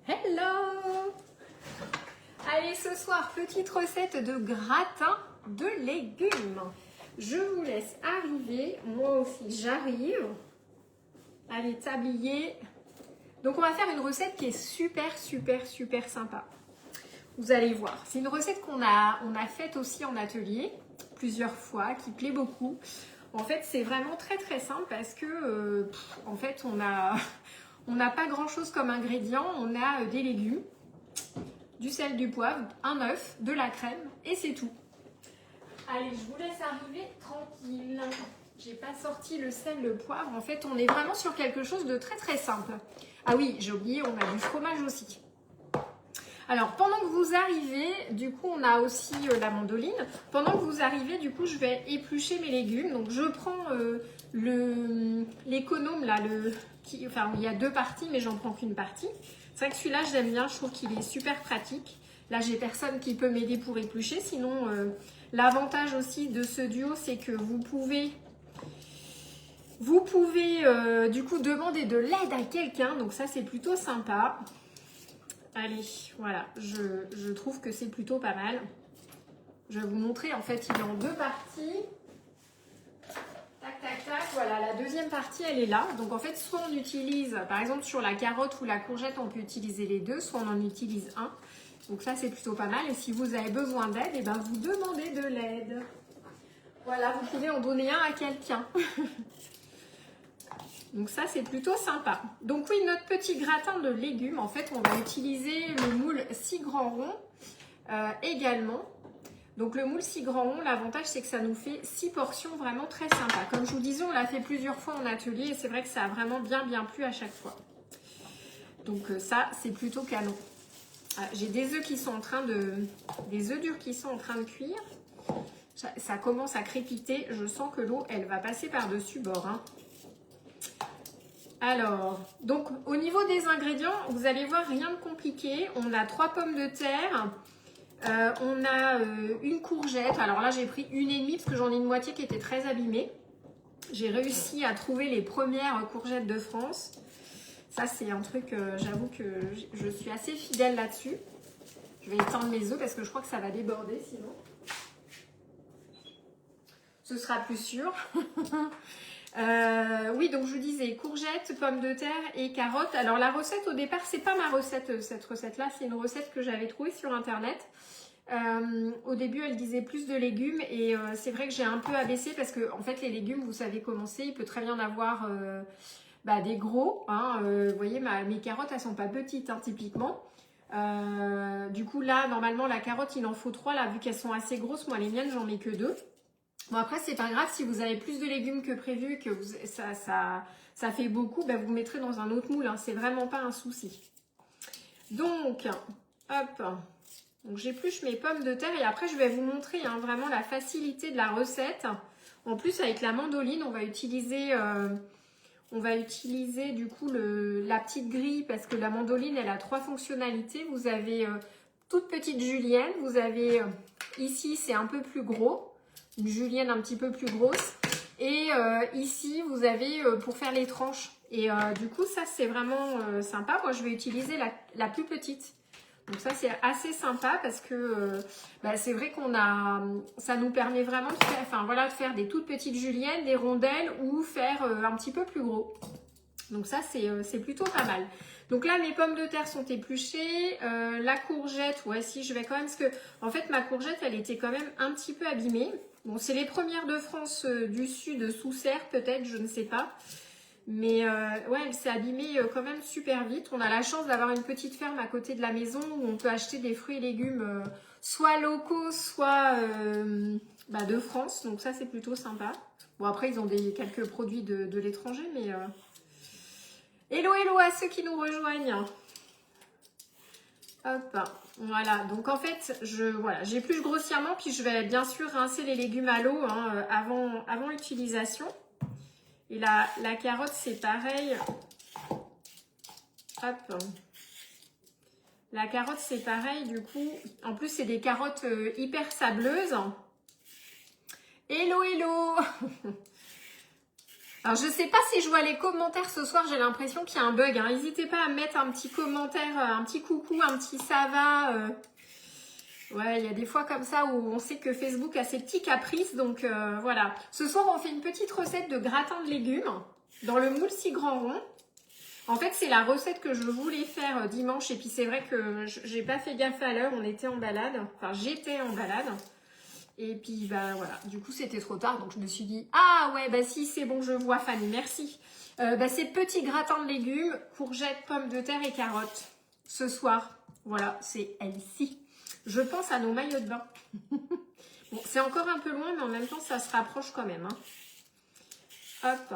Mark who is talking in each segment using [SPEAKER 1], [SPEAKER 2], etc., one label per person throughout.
[SPEAKER 1] Hello! Allez, ce soir, petite recette de gratin de légumes. Je vous laisse arriver. Moi aussi, j'arrive. Allez, tablier. Donc, on va faire une recette qui est super sympa. Vous allez voir. C'est une recette qu'on a faite aussi en atelier plusieurs fois, qui plaît beaucoup. En fait, c'est vraiment très simple parce que, en fait, on n'a pas grand-chose comme ingrédient. On a des légumes, du sel, du poivre, un œuf, de la crème et c'est tout. Allez, je vous laisse arriver tranquille. J'ai pas sorti le sel, le poivre. En fait, on est vraiment sur quelque chose de très simple. Ah oui, j'ai oublié, on a du fromage aussi. Alors, pendant que vous arrivez, du coup, on a aussi la mandoline. Pendant que vous arrivez, du coup, je vais éplucher mes légumes. Donc, je prends l'économe, là, enfin, il y a deux parties, mais j'en prends qu'une partie. C'est vrai que celui-là, je l'aime bien, je trouve qu'il est super pratique. Là, j'ai personne qui peut m'aider pour éplucher. Sinon, l'avantage aussi de ce duo, c'est que vous pouvez du coup demander de l'aide à quelqu'un. Donc ça, c'est plutôt sympa. Allez, voilà, je trouve que c'est plutôt pas mal. Je vais vous montrer, en fait, il est en deux parties. Tac, voilà, la deuxième partie, elle est là. Donc, en fait, soit on utilise, par exemple, sur la carotte ou la courgette, on peut utiliser les deux, soit on en utilise un. Donc, ça, c'est plutôt pas mal. Et si vous avez besoin d'aide, eh ben, vous demandez de l'aide. Voilà, vous pouvez en donner un à quelqu'un. Donc ça, c'est plutôt sympa. Donc oui, notre petit gratin de légumes, en fait, on va utiliser le moule 6 grands ronds également. Donc le moule 6 grands ronds, l'avantage, c'est que ça nous fait 6 portions vraiment très sympas. Comme je vous disais, on l'a fait plusieurs fois en atelier et c'est vrai que ça a vraiment bien plu à chaque fois. Donc ça, c'est plutôt canon. J'ai des œufs qui sont en train des œufs durs qui sont en train de cuire. Ça commence à crépiter. Je sens que l'eau, elle va passer par-dessus bord, hein. Alors, donc au niveau des ingrédients, vous allez voir, rien de compliqué. On a 3 pommes de terre, on a une courgette. Alors là, j'ai pris une et demie parce que j'en ai une moitié qui était très abîmée. J'ai réussi à trouver les premières courgettes de France. Ça, c'est un truc, j'avoue que je suis assez fidèle là-dessus. Je vais étendre mes œufs parce que je crois que ça va déborder sinon. Ce sera plus sûr. Oui, donc je vous disais courgettes, pommes de terre et carottes. Alors la recette au départ, c'est pas ma recette, cette recette-là, c'est une recette que j'avais trouvée sur internet. Au début, elle disait plus de légumes et c'est vrai que j'ai un peu abaissé parce que en fait les légumes, vous savez comment c'est, il peut très bien avoir des gros. Hein, vous voyez, mes carottes, elles sont pas petites hein, typiquement. Du coup là, normalement la carotte, il en faut 3 là, vu qu'elles sont assez grosses. Moi les miennes, j'en mets que 2. Bon après c'est pas grave si vous avez plus de légumes que prévu, que ça fait beaucoup, vous mettrez dans un autre moule, hein, c'est vraiment pas un souci. Donc, hop, donc j'épluche mes pommes de terre et après je vais vous montrer hein, vraiment la facilité de la recette. En plus avec la mandoline, on va utiliser du coup la petite grille parce que la mandoline elle a 3 fonctionnalités. Vous avez toute petite julienne, vous avez ici c'est un peu plus gros. Une julienne un petit peu plus grosse et ici vous avez pour faire les tranches et du coup ça c'est vraiment sympa. Moi je vais utiliser la plus petite, donc ça c'est assez sympa parce que c'est vrai ça nous permet vraiment de faire, de faire des toutes petites juliennes, des rondelles ou faire un petit peu plus gros. Donc ça c'est plutôt pas mal. Donc là mes pommes de terre sont épluchées, la courgette, ouais si je vais quand même parce que en fait ma courgette elle était quand même un petit peu abîmée. Bon c'est les premières de France du sud sous serre peut-être, je ne sais pas. Mais ouais elle s'est abîmée quand même super vite. On a la chance d'avoir une petite ferme à côté de la maison où on peut acheter des fruits et légumes soit locaux, soit de France. Donc ça c'est plutôt sympa. Bon après ils ont quelques produits de l'étranger mais... Hello à ceux qui nous rejoignent. Hop, voilà. Donc en fait, j'épluche grossièrement, puis je vais bien sûr rincer les légumes à l'eau hein, avant l'utilisation. Et la carotte, c'est pareil. Hop. La carotte, c'est pareil, du coup. En plus, c'est des carottes hyper sableuses. Hello Alors, je sais pas si je vois les commentaires ce soir, j'ai l'impression qu'il y a un bug. Hein. N'hésitez pas à mettre un petit commentaire, un petit coucou, un petit ça va. Ouais, il y a des fois comme ça où on sait que Facebook a ses petits caprices. Donc, voilà. Ce soir, on fait une petite recette de gratin de légumes dans le moule si grand rond. En fait, c'est la recette que je voulais faire dimanche. Et puis, c'est vrai que j'ai pas fait gaffe à l'heure. On était en balade. Enfin, j'étais en balade. Et puis, bah voilà, du coup, c'était trop tard. Donc, je me suis dit, ah ouais, bah si, c'est bon, je vois, Fanny, merci. Bah, c'est petit gratin de légumes, courgettes, pommes de terre et carottes. Ce soir, voilà, c'est elle-ci. Je pense à nos maillots de bain. Bon, c'est encore un peu loin, mais en même temps, ça se rapproche quand même. Hein. Hop,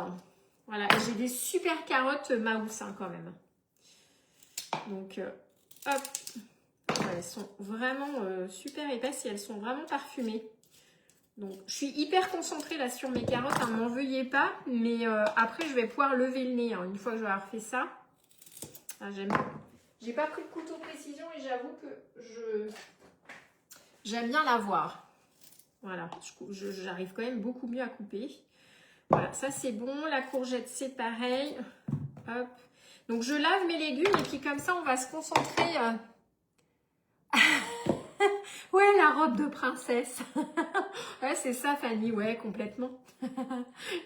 [SPEAKER 1] voilà, j'ai des super carottes Maousse hein, quand même. Donc, hop. Elles sont vraiment super épaisses et elles sont vraiment parfumées. Donc, je suis hyper concentrée là sur mes carottes, hein, m'en veuillez pas. Mais après, je vais pouvoir lever le nez hein, une fois que je vais avoir fait ça. Ah, j'ai pas pris de couteau précision et j'avoue que j'aime bien l'avoir. Voilà, j'arrive quand même beaucoup mieux à couper. Voilà, ça c'est bon. La courgette, c'est pareil. Hop. Donc, je lave mes légumes et puis comme ça, on va se concentrer... Ouais, la robe de princesse. Ouais, c'est ça, Fanny. Ouais, complètement.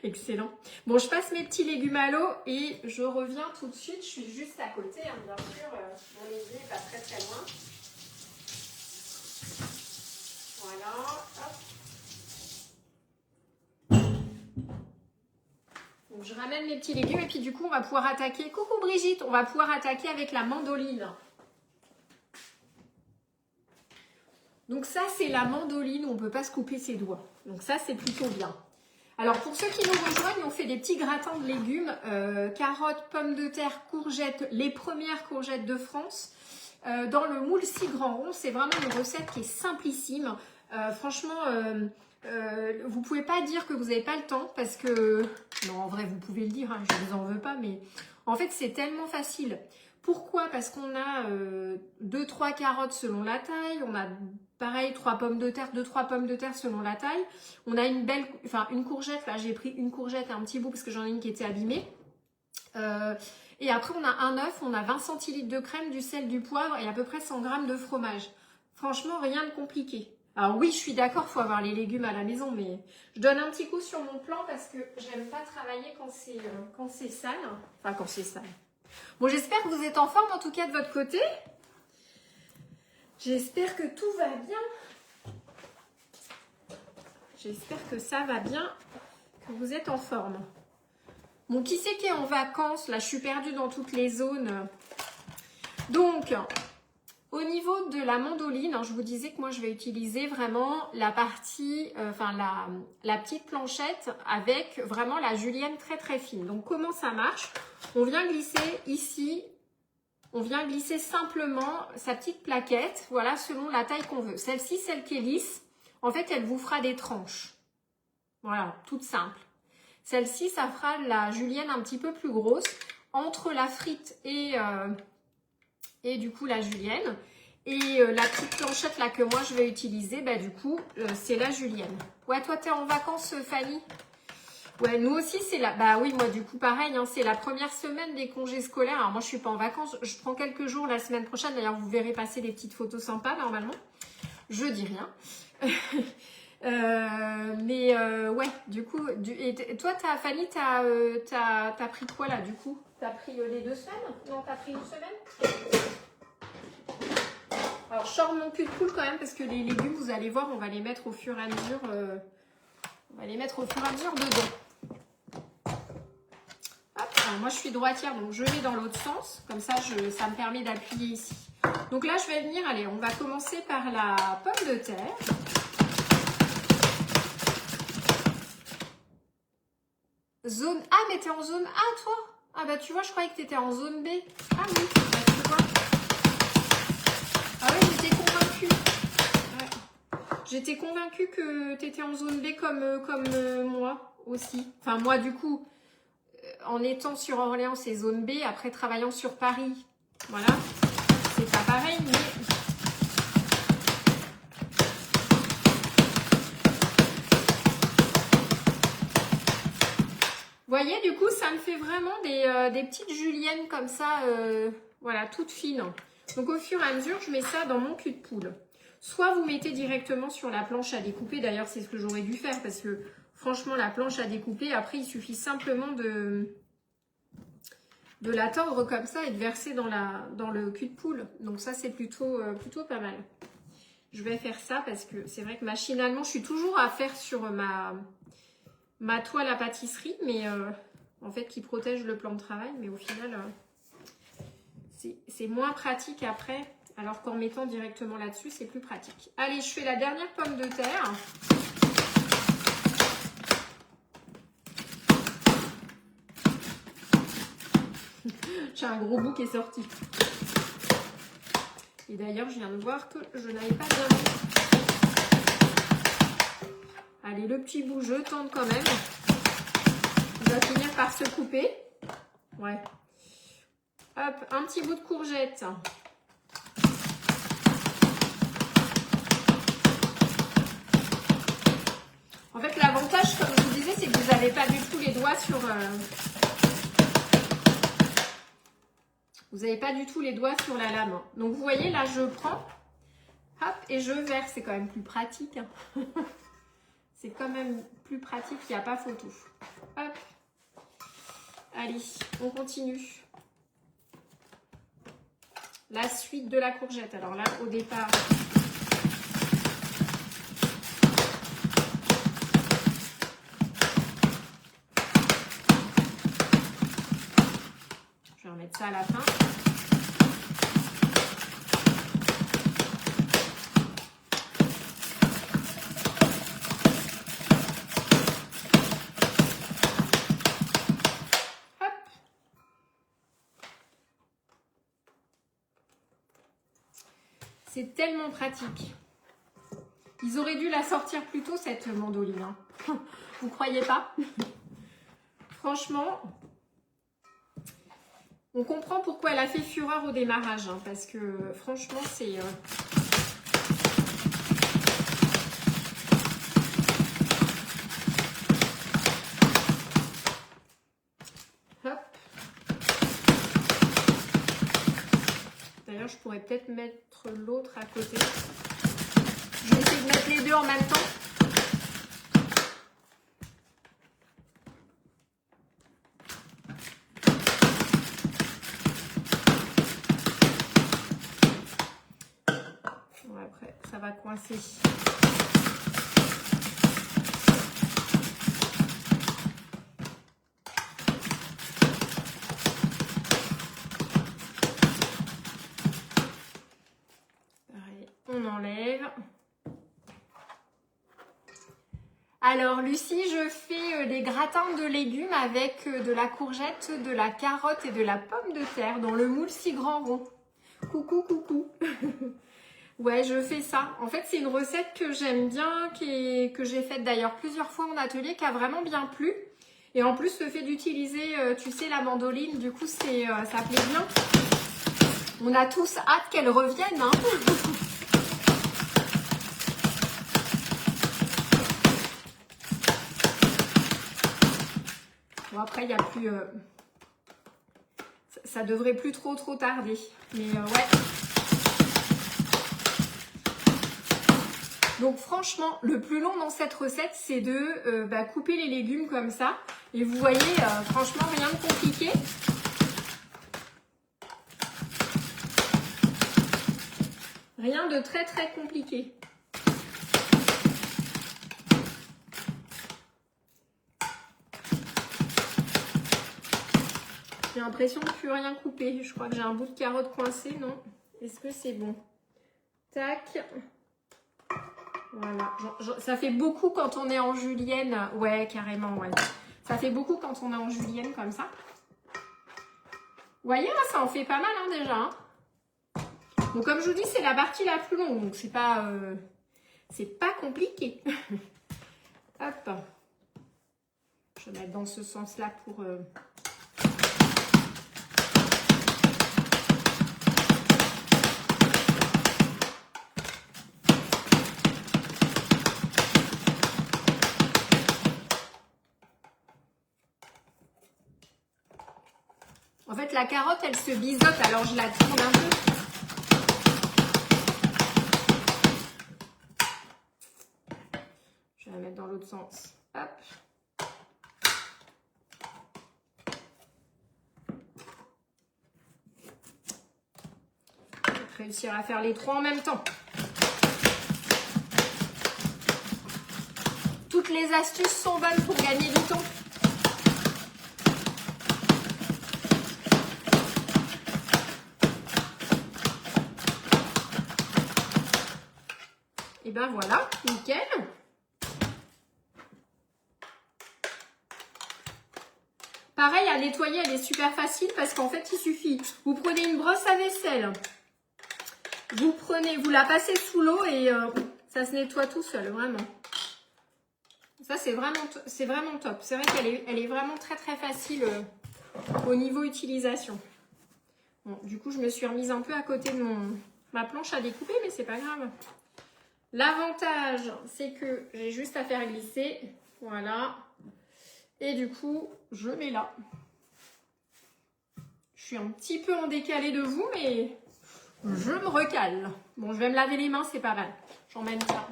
[SPEAKER 1] Excellent. Bon, je passe mes petits légumes à l'eau et je reviens tout de suite. Je suis juste à côté, hein, bien sûr. Mon légume n'est pas très très loin. Voilà. Hop. Donc, je ramène mes petits légumes et puis du coup, on va pouvoir attaquer. Coucou Brigitte, on va pouvoir attaquer avec la mandoline. Donc ça, c'est la mandoline où on ne peut pas se couper ses doigts. Donc ça, c'est plutôt bien. Alors, pour ceux qui nous rejoignent, on fait des petits gratins de légumes. Carottes, pommes de terre, courgettes, les premières courgettes de France. Dans le moule si grand rond, c'est vraiment une recette qui est simplissime. Franchement, vous ne pouvez pas dire que vous n'avez pas le temps parce que... Non, en vrai, vous pouvez le dire, hein, je ne vous en veux pas, mais en fait, c'est tellement facile. Pourquoi? Parce qu'on a 2-3 carottes selon la taille, on a pareil 3 pommes de terre, 2-3 pommes de terre selon la taille. On a une belle, enfin une courgette, là j'ai pris une courgette et un petit bout parce que j'en ai une qui était abîmée. Et après on a un œuf, on a 20 centilitres de crème, du sel, du poivre et à peu près 100 grammes de fromage. Franchement, rien de compliqué. Alors oui, je suis d'accord, il faut avoir les légumes à la maison, mais je donne un petit coup sur mon plan parce que j'aime pas travailler quand c'est sale. Enfin, quand c'est sale. Bon, j'espère que vous êtes en forme en tout cas de votre côté. J'espère que tout va bien. J'espère que ça va bien, que vous êtes en forme. Bon, qui c'est qui est en vacances? Là, je suis perdue dans toutes les zones. Donc, au niveau de la mandoline, hein, je vous disais que moi, je vais utiliser vraiment la partie, la petite planchette avec vraiment la julienne très très fine. Donc, comment ça marche? On vient glisser ici, on vient glisser simplement sa petite plaquette, voilà, selon la taille qu'on veut. Celle-ci, celle qui est lisse, en fait, elle vous fera des tranches. Voilà, toute simple. Celle-ci, ça fera la julienne un petit peu plus grosse, entre la frite et du coup la julienne. Et la petite planchette là que moi je vais utiliser, bah du coup, c'est la julienne. Ouais, toi, t'es en vacances, Fanny? Ouais, nous aussi, c'est la... Bah oui, moi, du coup, pareil, hein, c'est la première semaine des congés scolaires. Alors, moi, je suis pas en vacances. Je prends quelques jours la semaine prochaine. D'ailleurs, vous verrez passer des petites photos sympas, normalement. Je dis rien. Ouais, du coup... Et toi, Fanny, t'as pris quoi, là, du coup? T'as pris les 2 semaines? Non, t'as pris une semaine? Alors, je sors mon pull cool quand même, parce que les légumes, vous allez voir, on va les mettre au fur et à mesure... On va les mettre au fur et à mesure dedans. Hop, alors moi je suis droitière, donc je vais dans l'autre sens. Comme ça, ça me permet d'appuyer ici. Donc là, je vais venir, allez, on va commencer par la pomme de terre. Zone A, mais t'es en zone A, toi? Ah bah tu vois, je croyais que t'étais en zone B. Ah oui, bah, tu vois. Ah ouais, j'étais convaincue. Ouais. J'étais convaincue que t'étais en zone B comme moi aussi. Enfin, moi, du coup... En étant sur Orléans, c'est zone B. Après, travaillant sur Paris, voilà, c'est pas pareil, mais... Vous voyez, du coup, ça me fait vraiment des petites juliennes comme ça, voilà, toutes fines. Donc, au fur et à mesure, je mets ça dans mon cul de poule. Soit vous mettez directement sur la planche à découper. D'ailleurs, c'est ce que j'aurais dû faire parce que, franchement, la planche à découper, après, il suffit simplement de la tordre comme ça et de verser dans le cul de poule. Donc, ça, c'est plutôt pas mal. Je vais faire ça parce que c'est vrai que machinalement, je suis toujours à faire sur ma toile à pâtisserie, mais en fait qui protège le plan de travail, mais au final c'est moins pratique après, alors qu'en mettant directement là-dessus c'est plus pratique. Allez, je fais la dernière pomme de terre. J'ai un gros bout qui est sorti. Et d'ailleurs je viens de voir que je n'avais pas bien mis. Allez, le petit bout je tente quand même. Il va finir par se couper. Ouais. Hop, un petit bout de courgette. En fait, l'avantage, comme je vous disais, c'est que vous n'avez pas du tout les doigts sur... Vous n'avez pas du tout les doigts sur la lame. Donc, vous voyez, là, je prends, hop, et je verse. C'est quand même plus pratique. C'est quand même plus pratique, il n'y a pas photo. Hop. Allez, on continue. La suite de la courgette. Alors là, au départ... Je vais remettre ça à la fin. C'est tellement pratique. Ils auraient dû la sortir plus tôt, cette mandoline. Hein. Vous croyez pas? Franchement, on comprend pourquoi elle a fait fureur au démarrage. Hein, parce que franchement, c'est... Hop. D'ailleurs, je pourrais peut-être mettre l'autre à côté. Je vais essayer de mettre les deux en même temps. Bon, après, ça va coincer. On enlève. Alors Lucie, je fais des gratins de légumes avec de la courgette, de la carotte et de la pomme de terre dans le moule si grand rond. Coucou, coucou. Ouais, je fais ça. En fait, c'est une recette que j'aime bien, que j'ai faite d'ailleurs plusieurs fois en atelier, qui a vraiment bien plu. Et en plus, le fait d'utiliser, tu sais, la mandoline, du coup, ça plaît bien. On a tous hâte qu'elle revienne, hein. Bon, après, il n'y a plus... ça devrait plus trop tarder. Mais ouais. Donc franchement, le plus long dans cette recette, c'est de couper les légumes comme ça. Et vous voyez, franchement, rien de compliqué. Rien de très compliqué. J'ai l'impression de plus rien couper. Je crois que j'ai un bout de carotte coincé, non? Est-ce que c'est bon? Tac. Voilà. Ça fait beaucoup quand on est en julienne. Ouais, carrément, ouais. Ça fait beaucoup quand on est en julienne comme ça. Vous voyez, là, ça en fait pas mal hein, déjà. Hein. Donc, comme je vous dis, c'est la partie la plus longue. Donc, c'est pas compliqué. Hop. Je vais mettre dans ce sens-là pour... la carotte, elle se biseaute, alors je la tourne un peu. Je vais la mettre dans l'autre sens. Hop. Je vais réussir à faire les trois en même temps. Toutes les astuces sont bonnes pour gagner du temps. Et ben voilà, nickel. Pareil, à nettoyer, elle est super facile parce qu'en fait, il suffit. Vous prenez une brosse à vaisselle, vous la passez sous l'eau et ça se nettoie tout seul, vraiment. Ça, c'est vraiment top. C'est vrai qu'elle est vraiment très très facile au niveau utilisation. Bon, du coup, je me suis remise un peu à côté de ma planche à découper, mais c'est pas grave. L'avantage, c'est que j'ai juste à faire glisser. Voilà. Et du coup, je mets là. Je suis un petit peu en décalé de vous, mais je me recale. Bon, je vais me laver les mains, c'est pas mal. J'emmène ça.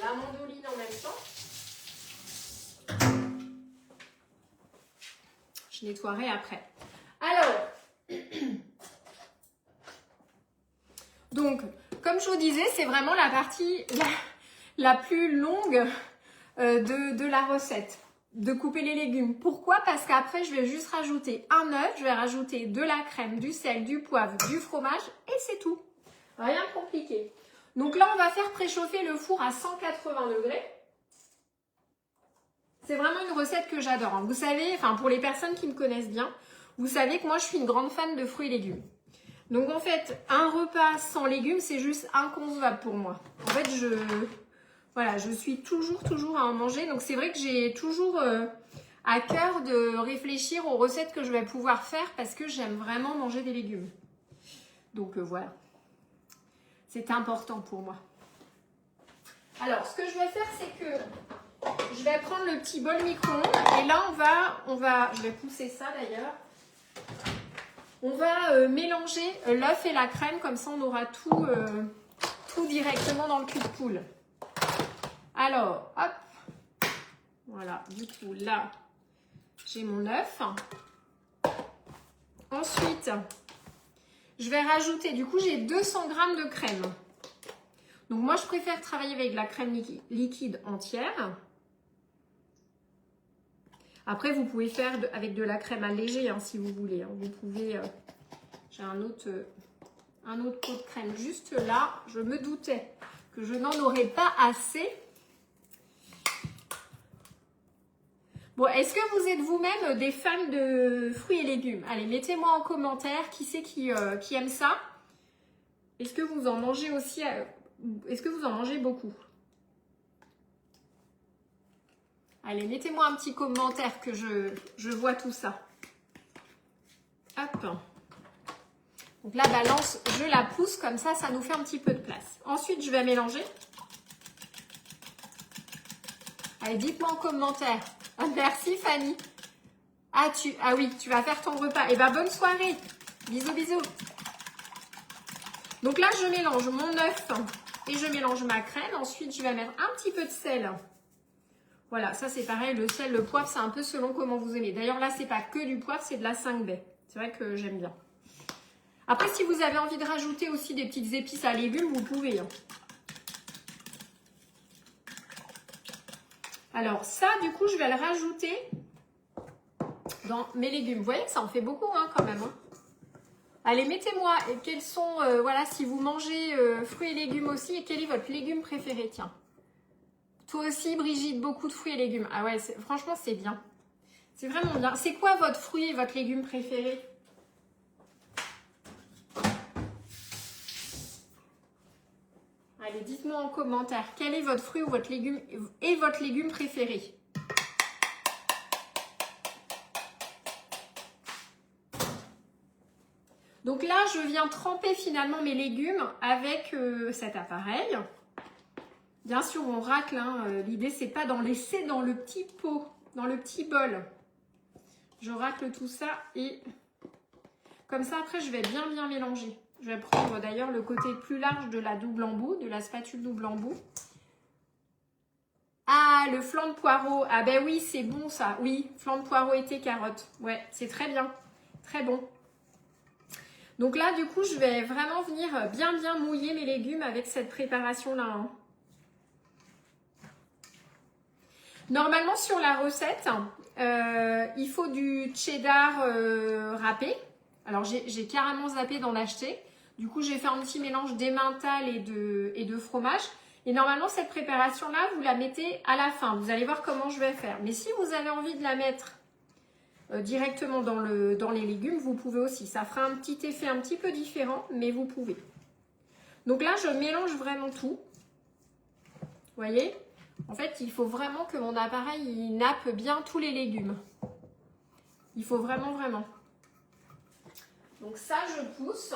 [SPEAKER 1] La mandoline en même temps. Je nettoierai après. Alors, donc, comme je vous disais, c'est vraiment la partie la plus longue de la recette, de couper les légumes. Pourquoi? Parce qu'après, je vais juste rajouter un œuf, je vais rajouter de la crème, du sel, du poivre, du fromage et c'est tout. Rien de compliqué. Donc là, on va faire préchauffer le four à 180 degrés. C'est vraiment une recette que j'adore. Vous savez, enfin pour les personnes qui me connaissent bien, vous savez que moi, je suis une grande fan de fruits et légumes. Donc en fait, un repas sans légumes, c'est juste inconcevable pour moi. En fait, je suis toujours à en manger. Donc c'est vrai que j'ai toujours à cœur de réfléchir aux recettes que je vais pouvoir faire parce que j'aime vraiment manger des légumes. Donc voilà. C'est important pour moi. Alors, ce que je vais faire, c'est que je vais prendre le petit bol micro-ondes et là, je vais pousser ça d'ailleurs. On va mélanger l'œuf et la crème, comme ça on aura tout directement dans le cul de poule. Alors, hop, voilà, du coup là, j'ai mon œuf. Ensuite, je vais rajouter, du coup j'ai 200 g de crème. Donc moi je préfère travailler avec de la crème liquide entière. Après vous pouvez faire avec de la crème allégée hein, si vous voulez. Hein. Vous pouvez, j'ai un autre pot de crème juste là. Je me doutais que je n'en aurais pas assez. Bon, est-ce que vous êtes vous-même des fans de fruits et légumes? Allez, mettez-moi en commentaire qui c'est qui aime ça. Est-ce que vous en mangez aussi? Est-ce que vous en mangez beaucoup? Allez, mettez-moi un petit commentaire que je vois tout ça. Hop. Donc la balance, je la pousse comme ça, ça nous fait un petit peu de place. Ensuite, je vais mélanger. Allez, dites-moi en commentaire. Ah, merci Fanny. Ah oui, tu vas faire ton repas. Eh ben bonne soirée. Bisous, bisous. Donc là, je mélange mon œuf et je mélange ma crème. Ensuite, je vais mettre un petit peu de sel. Voilà, ça c'est pareil. Le sel, le poivre, c'est un peu selon comment vous aimez. D'ailleurs, là, c'est pas que du poivre, c'est de la 5 baies. C'est vrai que j'aime bien. Après, si vous avez envie de rajouter aussi des petites épices à légumes, vous pouvez. Hein. Alors ça, du coup, je vais le rajouter dans mes légumes. Vous voyez que ça en fait beaucoup hein, quand même. Hein. Allez, mettez-moi quels sont, voilà, si vous mangez fruits et légumes aussi, et quel est votre légume préféré, tiens. Toi aussi, Brigitte, beaucoup de fruits et légumes. Ah ouais, franchement, c'est bien. C'est vraiment bien. C'est quoi votre fruit et votre légume préféré? Allez, dites-moi en commentaire, quel est votre fruit ou votre légume et votre légume préféré? Donc là, je viens tremper finalement mes légumes avec cet appareil. Bien sûr, on racle. Hein, l'idée, c'est pas d'en laisser dans le petit pot, dans le petit bol. Je racle tout ça et Comme ça, après, je vais bien mélanger. Je vais prendre d'ailleurs le côté plus large de la double embout, de la spatule double embout. Ah, le flan de poireau. Ah ben oui, c'est bon ça. Oui, flan de poireau été carotte. Ouais, c'est très bien. Très bon. Donc là, du coup, je vais vraiment venir bien mouiller mes légumes avec cette préparation-là. Hein. Normalement, sur la recette, il faut du cheddar râpé. Alors, j'ai carrément zappé d'en acheter. Du coup, j'ai fait un petit mélange d'emmental et de fromage. Et normalement, cette préparation-là, vous la mettez à la fin. Vous allez voir comment je vais faire. Mais si vous avez envie de la mettre directement dans les légumes, vous pouvez aussi. Ça fera un petit effet un petit peu différent, mais vous pouvez. Donc là, je mélange vraiment tout. Vous voyez ? En fait, il faut vraiment que mon appareil il nappe bien tous les légumes. Il faut vraiment. Donc ça, je pousse.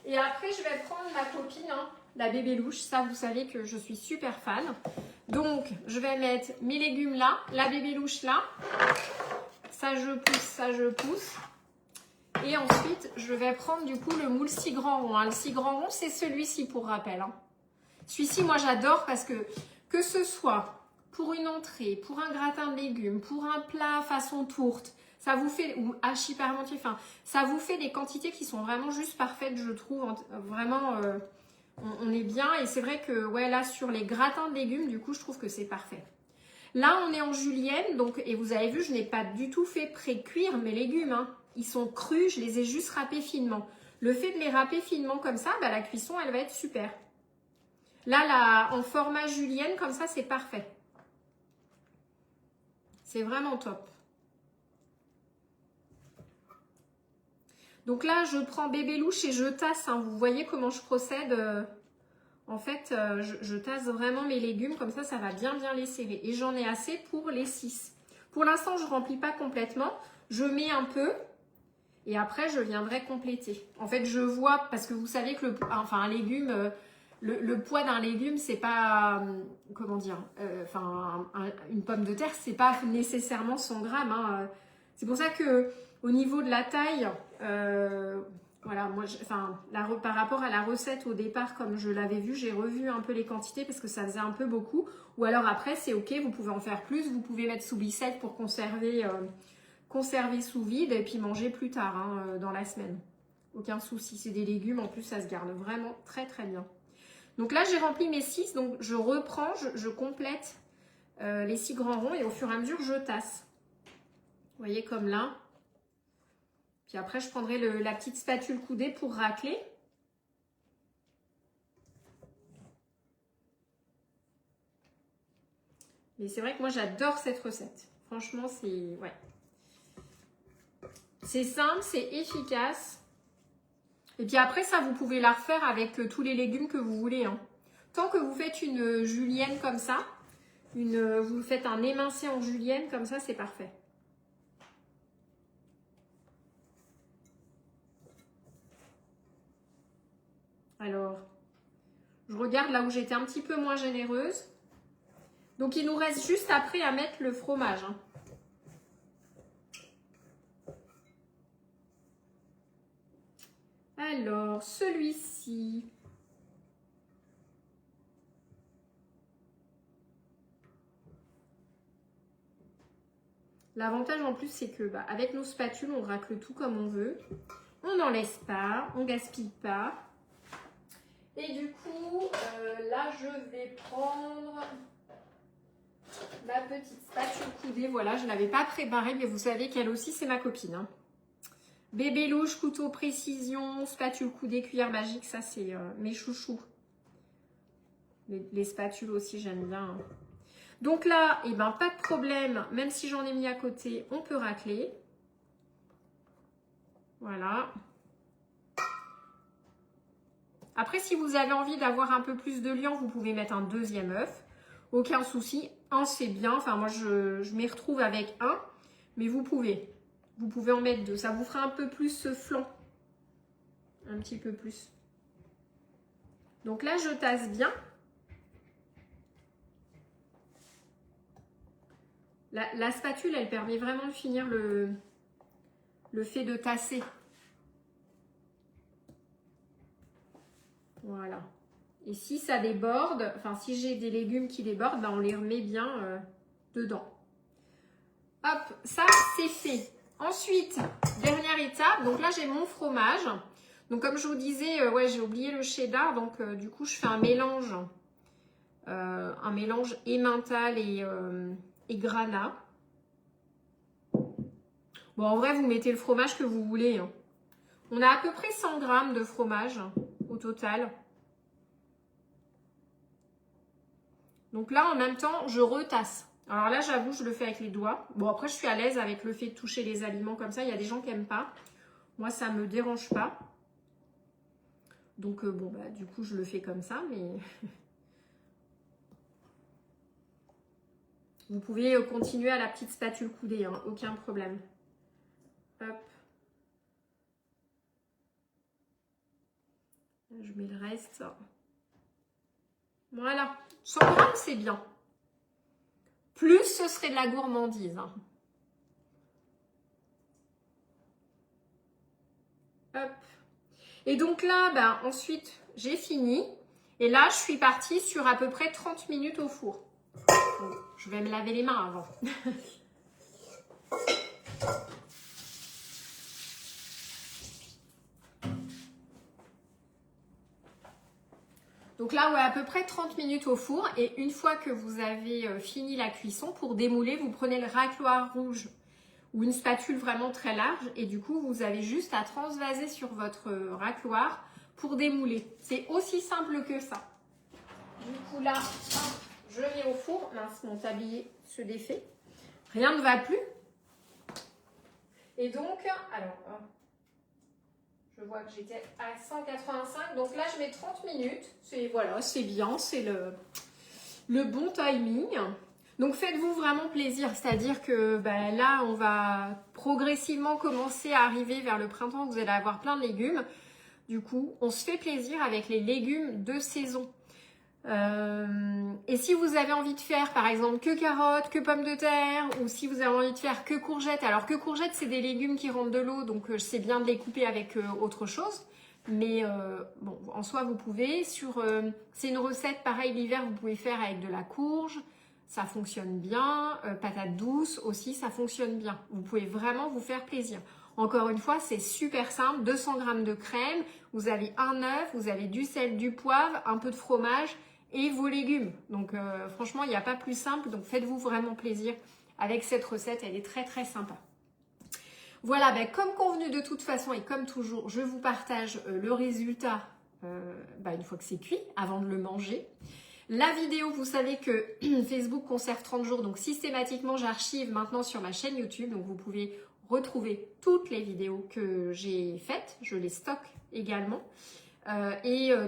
[SPEAKER 1] Et après, je vais prendre ma copine, hein, la bébé louche. Ça, vous savez que je suis super fan. Donc, je vais mettre mes légumes là, la bébé louche là. Ça, je pousse. Et ensuite, je vais prendre du coup le moule 6 grands ronds. Hein. Le 6 grands ronds, c'est celui-ci pour rappel. Hein. Celui-ci, moi, j'adore parce que ce soit pour une entrée, pour un gratin de légumes, pour un plat façon tourte, ça vous fait, ou hachis parmentier, enfin, ça vous fait des quantités qui sont vraiment juste parfaites, je trouve. Vraiment, on est bien. Et c'est vrai que, ouais, là, sur les gratins de légumes, du coup, je trouve que c'est parfait. Là, on est en julienne, donc, et vous avez vu, je n'ai pas du tout fait pré-cuire mes légumes. Hein. Ils sont crus, je les ai juste râpés finement. Le fait de les râper finement comme ça, bah, la cuisson, elle va être super. Là, en format julienne, comme ça, c'est parfait. C'est vraiment top. Donc là, je prends bébé louche et je tasse. Hein. Vous voyez comment je procède en fait, je tasse vraiment mes légumes. Comme ça va bien les serrer. Et j'en ai assez pour les 6. Pour l'instant, je ne remplis pas complètement. Je mets un peu. Et après, je viendrai compléter. En fait, je vois, parce que vous savez que un légume... Le poids d'un légume, c'est pas, comment dire, une pomme de terre, c'est pas nécessairement 100 grammes. Hein. C'est pour ça que au niveau de la taille, voilà, moi, par rapport à la recette au départ, comme je l'avais vu, j'ai revu un peu les quantités parce que ça faisait un peu beaucoup. Ou alors après, c'est ok, vous pouvez en faire plus, vous pouvez mettre sous bissette pour conserver sous vide et puis manger plus tard hein, dans la semaine. Aucun souci, c'est des légumes, en plus ça se garde vraiment très bien. Donc là, j'ai rempli mes 6, donc je reprends, je complète les 6 grands ronds et au fur et à mesure, je tasse. Vous voyez, comme là. Puis après, je prendrai la petite spatule coudée pour racler. Mais c'est vrai que moi, j'adore cette recette. Franchement, c'est... Ouais. C'est simple, c'est efficace. Et puis après, ça, vous pouvez la refaire avec tous les légumes que vous voulez. Hein. Tant que vous faites une julienne comme ça, vous faites un émincé en julienne, comme ça, c'est parfait. Alors, je regarde là où j'étais un petit peu moins généreuse. Donc, il nous reste juste après à mettre le fromage. Hein. Alors, celui-ci. L'avantage en plus, c'est que avec nos spatules, on racle tout comme on veut. On n'en laisse pas, on gaspille pas. Et du coup, là, je vais prendre ma petite spatule coudée. Voilà, je ne l'avais pas préparée, mais vous savez qu'elle aussi, c'est ma copine. Hein. Bébé louche, couteau précision, spatule coudée, cuillère magique, ça c'est mes chouchous. Les spatules aussi, j'aime bien. Hein. Donc là, eh ben, pas de problème, même si j'en ai mis à côté, on peut racler. Voilà. Après, si vous avez envie d'avoir un peu plus de liant, vous pouvez mettre un deuxième œuf. Aucun souci. Un, c'est bien. Enfin, moi, je m'y retrouve avec un. Mais vous pouvez. Vous pouvez en mettre deux. Ça vous fera un peu plus ce flan. Un petit peu plus. Donc là, je tasse bien. La spatule, elle permet vraiment de finir le fait de tasser. Voilà. Et si ça déborde, enfin si j'ai des légumes qui débordent, ben, on les remet bien dedans. Hop, ça c'est fait. Ensuite, dernière étape, donc là j'ai mon fromage. Donc comme je vous disais, ouais, j'ai oublié le cheddar, donc du coup je fais un mélange emmental et granat. Bon, en vrai, vous mettez le fromage que vous voulez. Hein. On a à peu près 100 g de fromage au total. Donc là, en même temps, je retasse. Alors là, j'avoue, je le fais avec les doigts. Bon, après, je suis à l'aise avec le fait de toucher les aliments comme ça. Il y a des gens qui n'aiment pas. Moi, ça ne me dérange pas. Donc, bon, bah, du coup, je le fais comme ça, mais... Vous pouvez continuer à la petite spatule coudée, hein, aucun problème. Hop. Je mets le reste. Voilà. 100 g, c'est bien. Plus, ce serait de la gourmandise. Hein. Hop. Et donc là, ben, ensuite, j'ai fini. Et là, je suis partie sur à peu près 30 minutes au four. Donc, je vais me laver les mains avant. Donc là, ouais, à peu près 30 minutes au four. Et une fois que vous avez fini la cuisson, pour démouler, vous prenez le racloir rouge ou une spatule vraiment très large. Et du coup, vous avez juste à transvaser sur votre racloir pour démouler. C'est aussi simple que ça. Du coup, là, je mets au four. Mince, mon tablier se défait. Rien ne va plus. Et donc, alors... Je vois que j'étais à 185. Donc là, je mets 30 minutes. Voilà, c'est bien. C'est le bon timing. Donc, faites-vous vraiment plaisir. C'est-à-dire que ben, là, on va progressivement commencer à arriver vers le printemps. Vous allez avoir plein de légumes. Du coup, on se fait plaisir avec les légumes de saison. Et si vous avez envie de faire par exemple que carottes, que pommes de terre, ou si vous avez envie de faire que courgettes, alors que courgettes c'est des légumes qui rentrent de l'eau, donc c'est bien de les couper avec autre chose, mais bon, en soi vous pouvez, c'est une recette pareil l'hiver, vous pouvez faire avec de la courge, ça fonctionne bien, patates douces aussi, ça fonctionne bien, vous pouvez vraiment vous faire plaisir. Encore une fois, c'est super simple, 200 g de crème, vous avez un œuf, vous avez du sel, du poivre, un peu de fromage, et vos légumes. Donc franchement, il n'y a pas plus simple. Donc faites-vous vraiment plaisir avec cette recette. Elle est très très sympa. Voilà, ben, comme convenu de toute façon et comme toujours, je vous partage le résultat une fois que c'est cuit, avant de le manger. La vidéo, vous savez que Facebook conserve 30 jours. Donc systématiquement, j'archive maintenant sur ma chaîne YouTube. Donc vous pouvez retrouver toutes les vidéos que j'ai faites. Je les stocke également.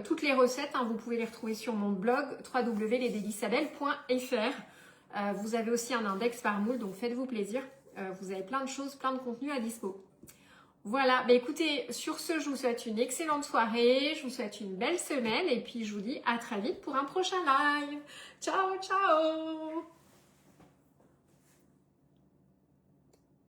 [SPEAKER 1] Toutes les recettes, hein, vous pouvez les retrouver sur mon blog www.lesdélicesabelle.fr. Vous avez aussi un index par moule, donc faites-vous plaisir. Vous avez plein de choses, plein de contenus à dispo. Voilà, bah écoutez, sur ce, je vous souhaite une excellente soirée, je vous souhaite une belle semaine et puis je vous dis à très vite pour un prochain live. Ciao, ciao!